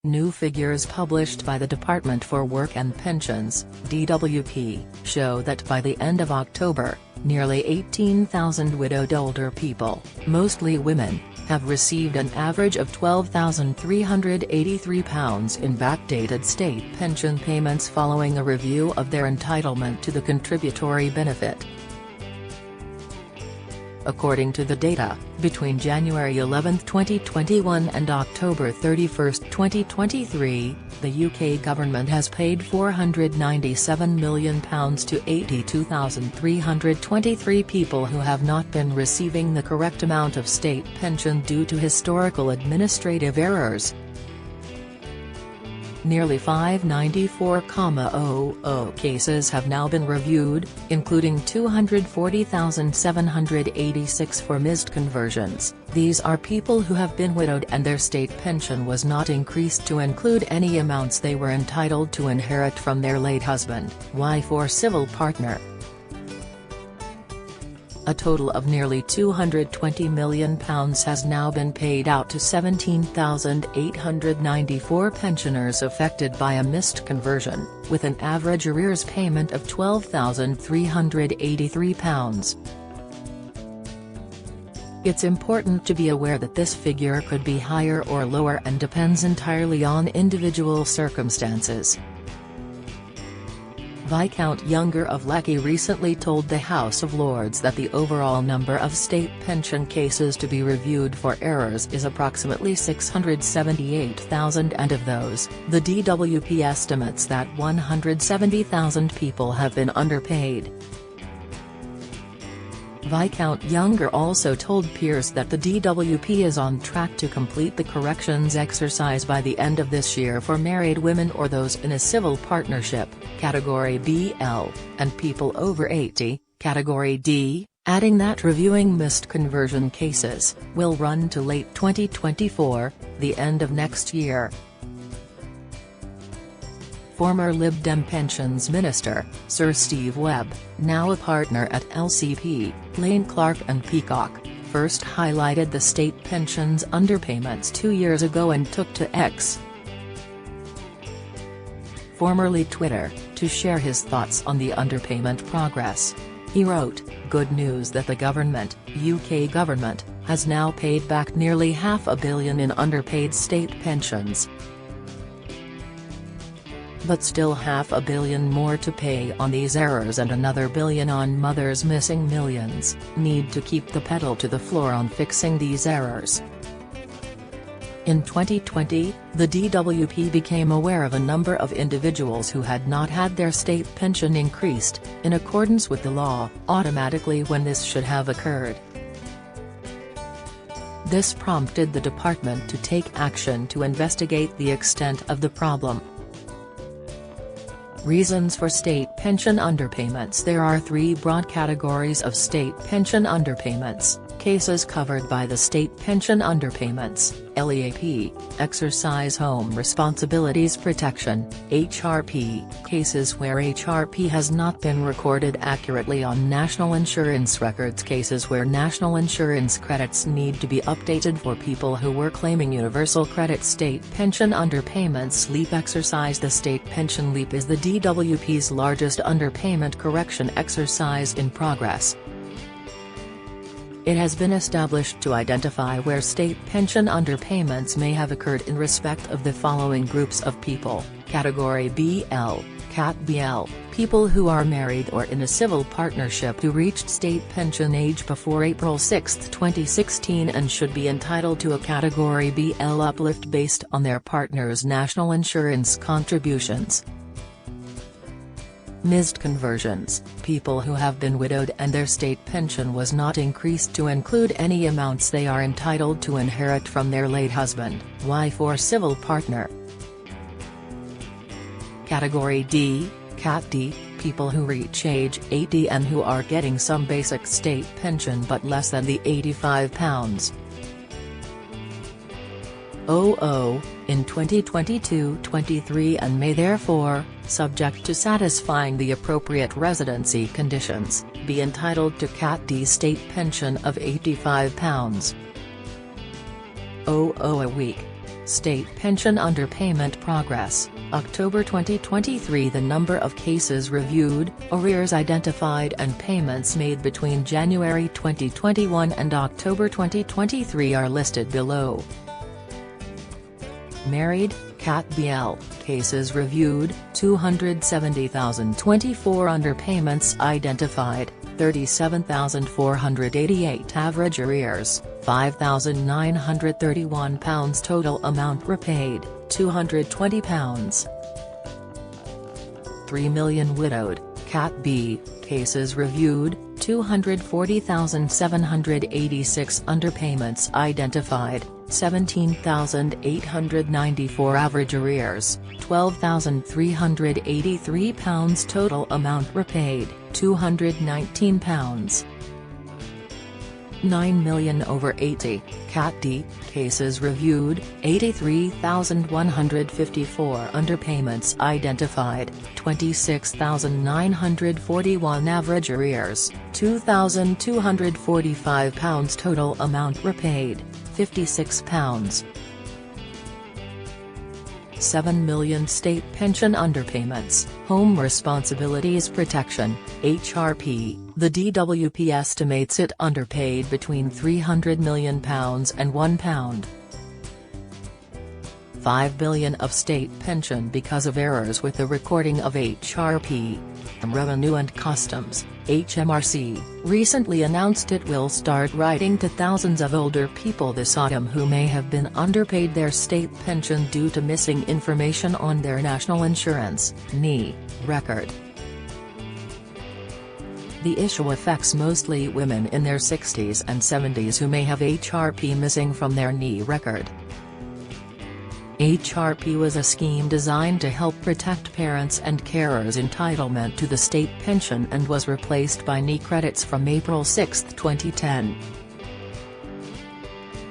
New figures published by the Department for Work and Pensions (DWP) show that by the end of October, nearly 18,000 widowed older people, mostly women, have received an average of £12,383 in backdated state pension payments following a review of their entitlement to the contributory benefit. According to the data, between January 11, 2021 and October 31, 2023, the UK government has paid £497 million to 82,323 people who have not been receiving the correct amount of state pension due to historical administrative errors. Nearly 594,000 cases have now been reviewed, including 240,786 for missed conversions. These are people who have been widowed and their state pension was not increased to include any amounts they were entitled to inherit from their late husband, wife or civil partner. A total of nearly £220 million has now been paid out to 17,894 pensioners affected by a missed conversion, with an average arrears payment of £12,383. It's important to be aware that this figure could be higher or lower and depends entirely on individual circumstances. Viscount Younger of Lecky recently told the House of Lords that the overall number of state pension cases to be reviewed for errors is approximately 678,000, and of those, the DWP estimates that 170,000 people have been underpaid. Viscount Younger also told peers that the DWP is on track to complete the corrections exercise by the end of this year for married women or those in a civil partnership, Category BL, and people over 80, Category D, adding that reviewing missed conversion cases will run to late 2024, the end of next year. Former Lib Dem Pensions Minister, Sir Steve Webb, now a partner at LCP, Lane Clark and Peacock, first highlighted the state pensions underpayments 2 years ago and took to X, formerly Twitter, to share his thoughts on the underpayment progress. He wrote, "Good news that the government, UK government, has now paid back nearly £500 million in underpaid state pensions. But still £500 million more to pay on these errors and another £1 billion on mothers missing millions. Need to keep the pedal to the floor on fixing these errors." In 2020, the DWP became aware of a number of individuals who had not had their state pension increased, in accordance with the law, automatically when this should have occurred. This prompted the department to take action to investigate the extent of the problem. Reasons for state pension underpayments. There are 3 broad categories of state pension underpayments: cases covered by the State Pension Underpayments (LEAP), Exercise Home Responsibilities Protection (HRP), cases where HRP has not been recorded accurately on national insurance records, cases where national insurance credits need to be updated for people who were claiming universal credit. State pension underpayments. LEAP exercise. The state pension LEAP is the DWP's largest underpayment correction exercise in progress. It has been established to identify where state pension underpayments may have occurred in respect of the following groups of people: Category BL, Cat BL, people who are married or in a civil partnership who reached state pension age before April 6, 2016 and should be entitled to a Category BL uplift based on their partner's national insurance contributions. Missed conversions, people who have been widowed and their state pension was not increased to include any amounts they are entitled to inherit from their late husband, wife or civil partner. Category D, Cat D, people who reach age 80 and who are getting some basic state pension but less than the £85. In 2022-23 and may therefore, subject to satisfying the appropriate residency conditions, be entitled to Cat D state pension of £85 a week. State pension underpayment progress. October 2023. The number of cases reviewed, arrears identified and payments made between January 2021 and October 2023 are listed below. Married, Cat BL, cases reviewed, 270,024 underpayments identified, 37,488 average arrears, £5,931 total amount repaid, £220. 3 million widowed, Cat B, cases reviewed, 240,786 underpayments identified, 17,894 average arrears, £12,383 total amount repaid, £219. 9 million over 80, Cat D, cases reviewed, 83,154 underpayments identified, 26,941 average arrears, £2,245 total amount repaid, £56. 7 million state pension underpayments. Home Responsibilities Protection, HRP, the DWP estimates it underpaid between £300 million and £1. 5 billion of state pension because of errors with the recording of HRP. Revenue and Customs, HMRC, recently announced it will start writing to thousands of older people this autumn who may have been underpaid their state pension due to missing information on their national insurance (NI) record. The issue affects mostly women in their 60s and 70s who may have HRP missing from their NI record. HRP was a scheme designed to help protect parents and carers' entitlement to the state pension and was replaced by NI credits from April 6, 2010.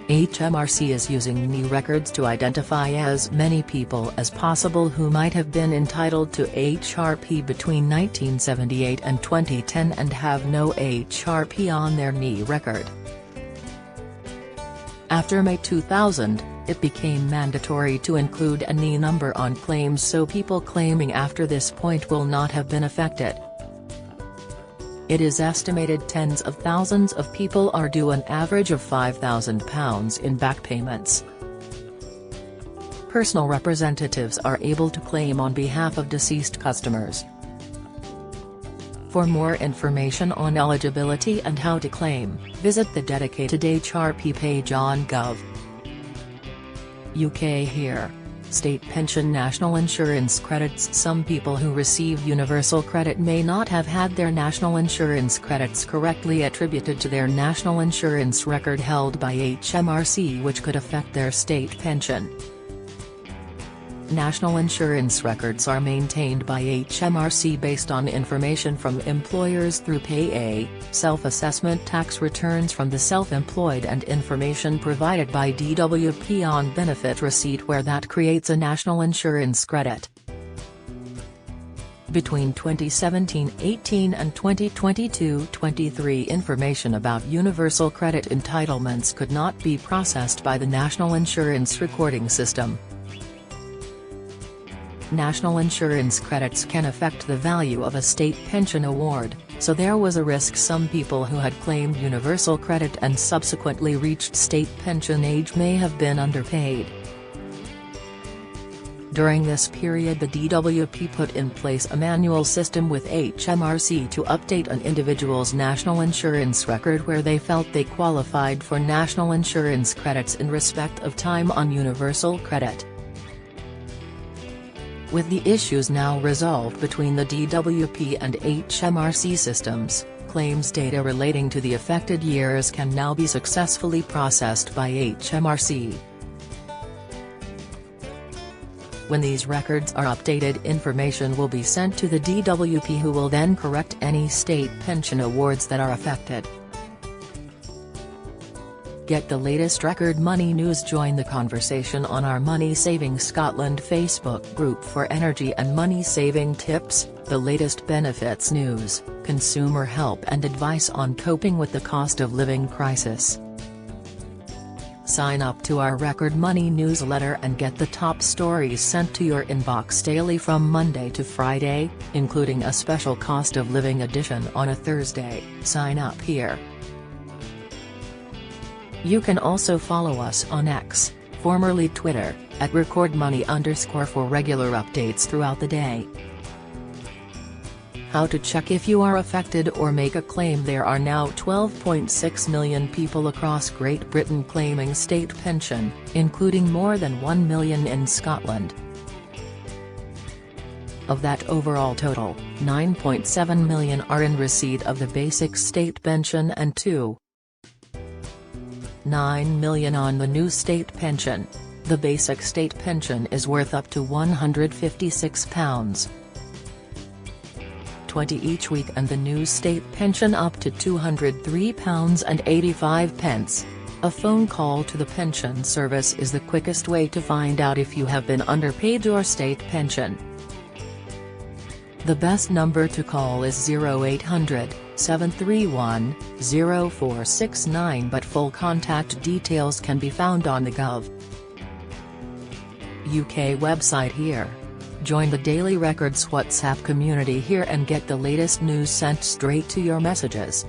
HMRC is using NI records to identify as many people as possible who might have been entitled to HRP between 1978 and 2010 and have no HRP on their NI record. After May 2000, it became mandatory to include a NI number on claims, so people claiming after this point will not have been affected. It is estimated tens of thousands of people are due an average of £5,000 in back payments. Personal representatives are able to claim on behalf of deceased customers. For more information on eligibility and how to claim, visit the dedicated HRP page on Gov. UK here. State pension national insurance credits. Some people who receive universal credit may not have had their national insurance credits correctly attributed to their national insurance record held by HMRC, which could affect their state pension. National insurance records are maintained by HMRC based on information from employers through Pay-A, self-assessment tax returns from the self-employed and information provided by DWP on benefit receipt, where that creates a national insurance credit. Between 2017-18 and 2022-23, information about universal credit entitlements could not be processed by the National Insurance Recording System. National insurance credits can affect the value of a state pension award, so there was a risk some people who had claimed universal credit and subsequently reached state pension age may have been underpaid. During this period, the DWP put in place a manual system with HMRC to update an individual's national insurance record where they felt they qualified for national insurance credits in respect of time on universal credit. With the issues now resolved between the DWP and HMRC systems, claims data relating to the affected years can now be successfully processed by HMRC. When these records are updated, information will be sent to the DWP, who will then correct any state pension awards that are affected. Get the latest record money news. Join the conversation on our Money Saving Scotland Facebook group for energy and money saving tips, the latest benefits news, consumer help and advice on coping with the cost of living crisis. Sign up to our Record Money newsletter and get the top stories sent to your inbox daily from Monday to Friday, including a special cost of living edition on a Thursday. Sign up here. You can also follow us on X, formerly Twitter, at @recordmoney_ for regular updates throughout the day. How to check if you are affected or make a claim. There are now 12.6 million people across Great Britain claiming state pension, including more than 1 million in Scotland. Of that overall total, 9.7 million are in receipt of the basic state pension and 2.9 million on the new state pension. The basic state pension is worth up to £156.20 each week and the new state pension up to £203.85. A phone call to the pension service is the quickest way to find out if you have been underpaid your state pension. The best number to call is 0800 731 0469, but full contact details can be found on the Gov.uk website here. Join the Daily Records WhatsApp community here and get the latest news sent straight to your messages.